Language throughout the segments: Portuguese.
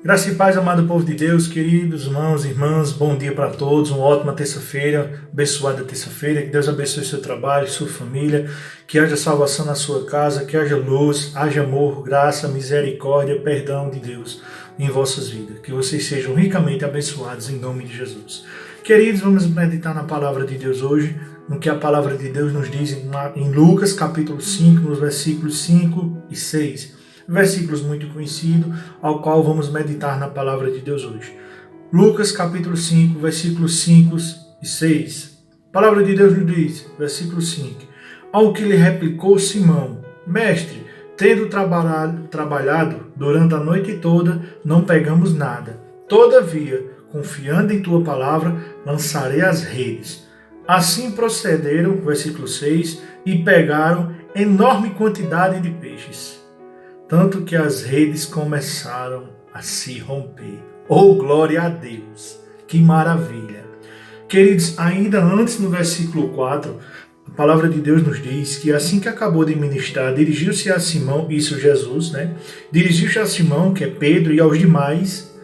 Graça e paz, amado povo de Deus, queridos irmãos e irmãs, bom dia para todos, uma ótima terça-feira, abençoada terça-feira, que Deus abençoe seu trabalho, sua família, que haja salvação na sua casa, que haja luz, haja amor, graça, misericórdia, perdão de Deus em vossas vidas, que vocês sejam ricamente abençoados em nome de Jesus. Queridos, vamos meditar na palavra de Deus hoje, no que a palavra de Deus nos diz em Lucas capítulo 5, nos versículos 5 e 6. Versículos muito conhecidos, ao qual vamos meditar na palavra de Deus hoje. Lucas capítulo 5, versículos 5 e 6. A palavra de Deus nos diz, versículo 5. Ao que lhe replicou Simão: Mestre, tendo trabalhado durante a noite toda, não pegamos nada. Todavia, confiando em tua palavra, lançarei as redes. Assim procederam, versículo 6, e pegaram enorme quantidade de peixes, tanto que as redes começaram a se romper. Oh, glória a Deus! Que maravilha! Queridos, ainda antes no versículo 4, a palavra de Deus nos diz que assim que acabou de ministrar, dirigiu-se a Simão, isso Jesus, Dirigiu-se a Simão, que é Pedro, e aos demais,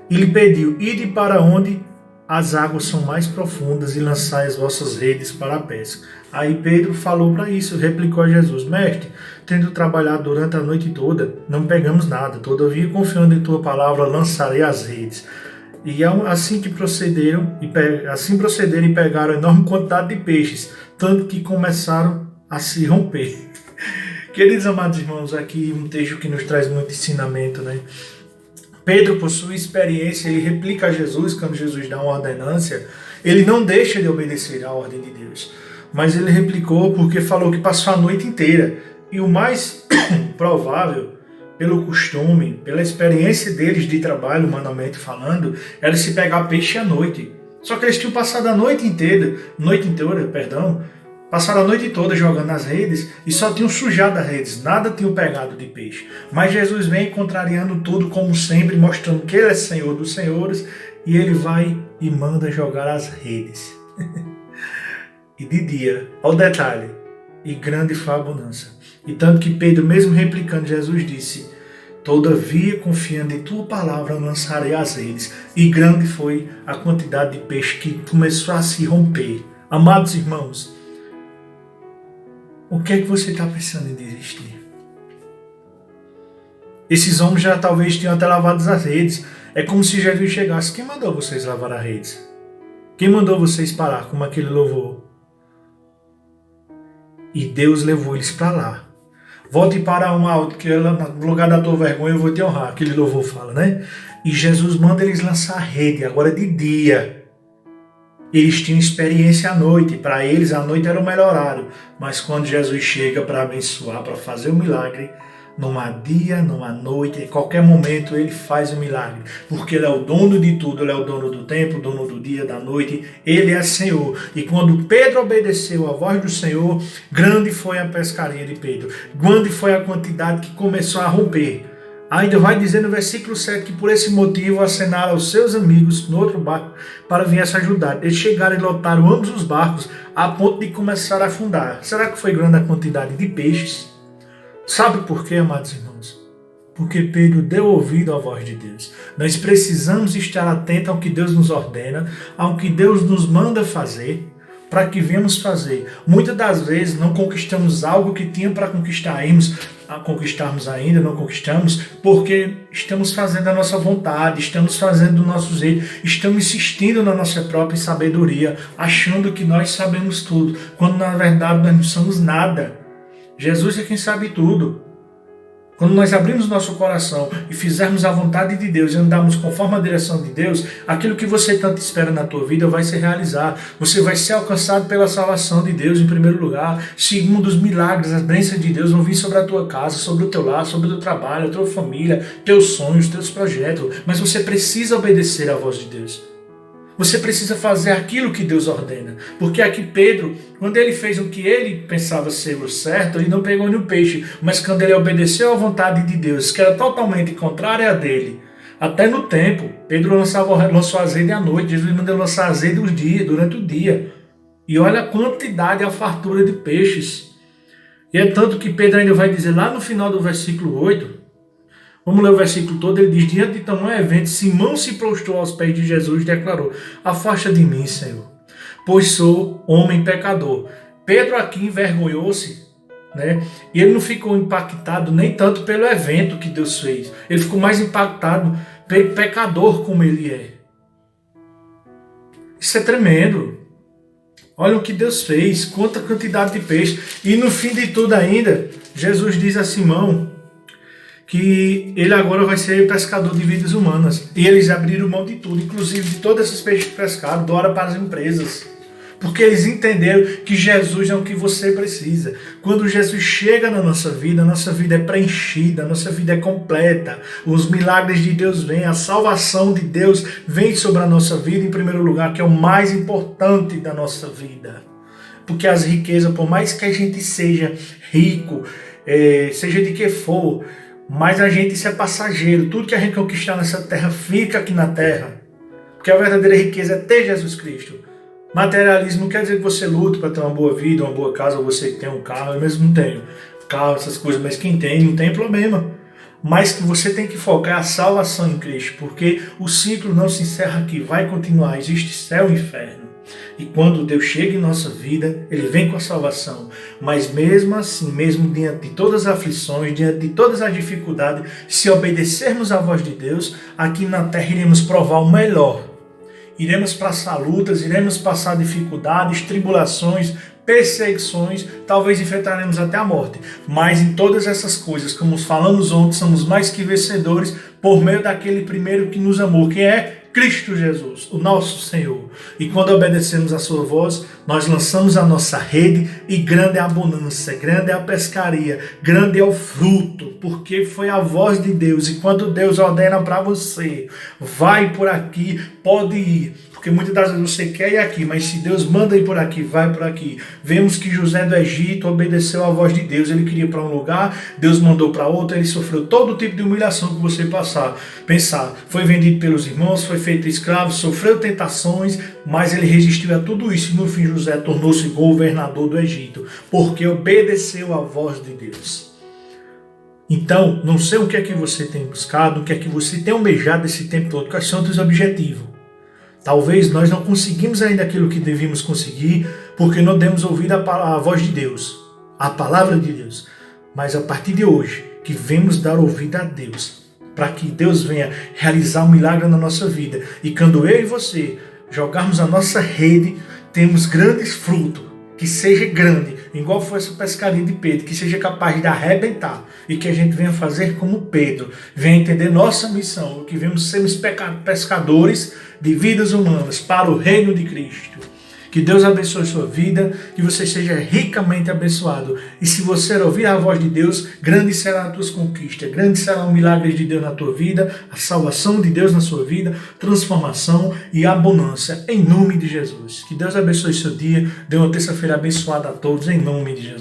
e lhe pediu: ide para onde as águas são mais profundas e lançai as vossas redes para a pesca. Aí Pedro falou para isso, replicou a Jesus: Mestre, tendo trabalhado durante a noite toda, não pegamos nada. Todavia, confiando em tua palavra, lançarei as redes. E assim procederam e pegaram enorme quantidade de peixes, tanto que começaram a se romper. Queridos amados irmãos, aqui um texto que nos traz muito ensinamento, Pedro, por sua experiência, ele replica a Jesus quando Jesus dá uma ordenância. Ele não deixa de obedecer à ordem de Deus, mas ele replicou porque falou que passou a noite inteira. E o mais provável, pelo costume, pela experiência deles de trabalho, humanamente falando, era se pegar peixe à noite. Só que eles tinham passado a noite inteira, passaram a noite toda jogando as redes e só tinham sujado as redes, nada tinham pegado de peixe. Mas Jesus vem contrariando tudo como sempre, mostrando que Ele é Senhor dos senhores, e Ele vai e manda jogar as redes. E de dia, ao detalhe, e grande foi a abundância. E tanto que Pedro, mesmo replicando, Jesus disse: todavia, confiando em tua palavra, lançarei as redes. E grande foi a quantidade de peixe que começou a se romper. Amados irmãos, o que é que você está pensando em desistir? Esses homens já talvez tenham até lavado as redes. É como se Jesus chegasse: quem mandou vocês lavar as redes? Quem mandou vocês parar como aquele louvor? E Deus levou eles para lá. Volte para uma alta, que no lugar da tua vergonha eu vou te honrar. Aquele louvor fala, E Jesus manda eles lançar a rede, agora de dia. Eles tinham experiência à noite, para eles a noite era o melhor horário. Mas quando Jesus chega para abençoar, para fazer o milagre, não há dia, não há noite, em qualquer momento Ele faz o milagre. Porque Ele é o dono de tudo, Ele é o dono do tempo, o dono do dia, da noite, Ele é Senhor. E quando Pedro obedeceu à voz do Senhor, grande foi a pescaria de Pedro, grande foi a quantidade que começou a romper. Ainda vai dizer no versículo 7 que por esse motivo acenaram aos seus amigos no outro barco para vir se ajudar. Eles chegaram e lotaram ambos os barcos a ponto de começar a afundar. Será que foi grande a quantidade de peixes? Sabe por quê, amados irmãos? Porque Pedro deu ouvido à voz de Deus. Nós precisamos estar atentos ao que Deus nos ordena, ao que Deus nos manda fazer, para que venhamos fazer. Muitas das vezes não conquistamos algo que tinha para conquistarmos ainda, não conquistamos, porque estamos fazendo a nossa vontade, estamos fazendo do nosso jeito, estamos insistindo na nossa própria sabedoria, achando que nós sabemos tudo, quando na verdade nós não somos nada. Jesus é quem sabe tudo. Quando nós abrimos nosso coração e fizermos a vontade de Deus e andarmos conforme a direção de Deus, aquilo que você tanto espera na tua vida vai se realizar. Você vai ser alcançado pela salvação de Deus em primeiro lugar. Segundo, os milagres, as bênçãos de Deus vão vir sobre a tua casa, sobre o teu lar, sobre o teu trabalho, a tua família, teus sonhos, teus projetos. Mas você precisa obedecer à voz de Deus. Você precisa fazer aquilo que Deus ordena. Porque aqui Pedro, quando ele fez o que ele pensava ser o certo, ele não pegou nenhum peixe. Mas quando ele obedeceu à vontade de Deus, que era totalmente contrária a dele, até no tempo, Pedro lançou as redes à noite, Jesus mandou lançar as redes durante o dia. E olha a quantidade e a fartura de peixes. E é tanto que Pedro ainda vai dizer lá no final do versículo 8, Vamos ler o versículo todo. Ele diz: diante de tamanho evento, Simão se prostrou aos pés de Jesus e declarou: afasta de mim, Senhor, pois sou homem pecador. Pedro aqui envergonhou-se, né? E ele não ficou impactado nem tanto pelo evento que Deus fez. Ele ficou mais impactado pelo pecador como ele é. Isso é tremendo. Olha o que Deus fez, quanta quantidade de peixe. E no fim de tudo ainda, Jesus diz a Simão que ele agora vai ser pescador de vidas humanas. E eles abriram mão de tudo, inclusive de todos esses peixes que pescaram, doaram para as empresas. Porque eles entenderam que Jesus é o que você precisa. Quando Jesus chega na nossa vida é preenchida, a nossa vida é completa. Os milagres de Deus vêm, a salvação de Deus vem sobre a nossa vida em primeiro lugar, que é o mais importante da nossa vida. Porque as riquezas, por mais que a gente seja rico, seja de que for, mas a gente isso é passageiro. Tudo que a gente conquistar nessa terra fica aqui na terra. Porque a verdadeira riqueza é ter Jesus Cristo. Materialismo não quer dizer que você luta para ter uma boa vida, uma boa casa, ou você que tem um carro. Eu mesmo não tenho carro, essas coisas, mas quem tem, não tem problema. Mas que você tem que focar a salvação em Cristo, porque o ciclo não se encerra aqui, vai continuar, existe céu e inferno. E quando Deus chega em nossa vida, Ele vem com a salvação. Mas mesmo assim, mesmo diante de todas as aflições, diante de todas as dificuldades, se obedecermos à voz de Deus, aqui na terra iremos provar o melhor. Iremos passar lutas, iremos passar dificuldades, tribulações, perseguições, talvez enfrentaremos até a morte. Mas em todas essas coisas, como falamos ontem, somos mais que vencedores por meio daquele primeiro que nos amou, que é Cristo Jesus, o nosso Senhor. E quando obedecemos a sua voz, nós lançamos a nossa rede e grande é a abundância, grande é a pescaria, grande é o fruto, porque foi a voz de Deus. E quando Deus ordena para você, vai por aqui, pode ir. Porque muitas das vezes você quer ir aqui, mas se Deus manda ir por aqui, vai por aqui. Vemos que José do Egito obedeceu à voz de Deus. Ele queria ir para um lugar, Deus mandou para outro, ele sofreu todo tipo de humilhação que você pensar. Foi vendido pelos irmãos, foi feito escravo, sofreu tentações, mas ele resistiu a tudo isso. E no fim José tornou-se governador do Egito, porque obedeceu à voz de Deus. Então, não sei o que é que você tem buscado, o que é que você tem almejado esse tempo todo, quais são os seus objetivos. Talvez nós não conseguimos ainda aquilo que devíamos conseguir, porque não demos ouvido à voz de Deus, à palavra de Deus. Mas a partir de hoje, que vemos dar ouvido a Deus, para que Deus venha realizar um milagre na nossa vida. E quando eu e você jogarmos a nossa rede, temos grandes frutos, que seja grande, igual foi essa pescaria de Pedro, que seja capaz de arrebentar, e que a gente venha fazer como Pedro, venha entender nossa missão, que venhamos ser pescadores de vidas humanas para o reino de Cristo. Que Deus abençoe sua vida, que você seja ricamente abençoado. E se você ouvir a voz de Deus, grande será a tua conquista, grande será o milagre de Deus na tua vida, a salvação de Deus na sua vida, transformação e abundância, em nome de Jesus. Que Deus abençoe seu dia, dê uma terça-feira abençoada a todos, em nome de Jesus.